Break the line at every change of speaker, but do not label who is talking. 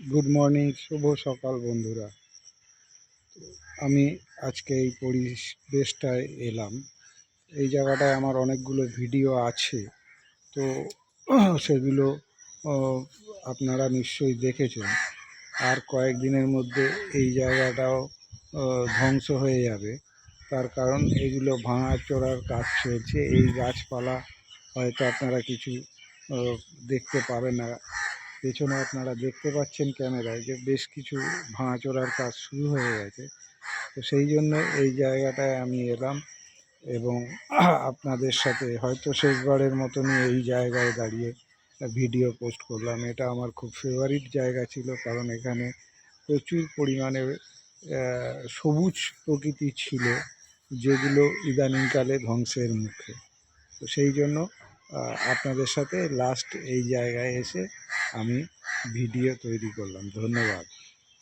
Good morning, শুভ সকাল বন্ধুরা। আমি আজকে এই পরিবেশটায় এলাম। এই জায়গাটায় আমার অনেকগুলো ভিডিও আছে, তো সেগুলো আহ, আপনারা নিশ্চয়ই দেখেছেন। আর কয়েকদিনের মধ্যে এই জায়গাটাও ধ্বংস হয়ে যাবে। তার কারণ এগুলো ভাঙাচোরার কাজ চলছে। এই গাছপালা হয়তো আপনারা কিছু আহ, দেখতে পাবেন না। পেছনে আপনারা দেখতে পাচ্ছেন ক্যামেরায় যে বেশ কিছু ভাঙাচোরার কাজ শুরু হয়ে গেছে। তো সেই জন্য এই জায়গাটায় আমি এলাম এবং আপনাদের সাথে হয়তো শেষবারের মতনই এই জায়গায় দাঁড়িয়ে ভিডিও পোস্ট করলাম। এটা আমার খুব ফেভারিট জায়গা ছিল, কারণ এখানে প্রচুর পরিমাণে সবুজ প্রকৃতি ছিল, যেগুলো ইদানিংকালে ধ্বংসের মুখে। তো সেই জন্য আপনাদের সাথে লাস্ট এই জায়গায় এসে আমি ভিডিও তৈরি করলাম। ধন্যবাদ।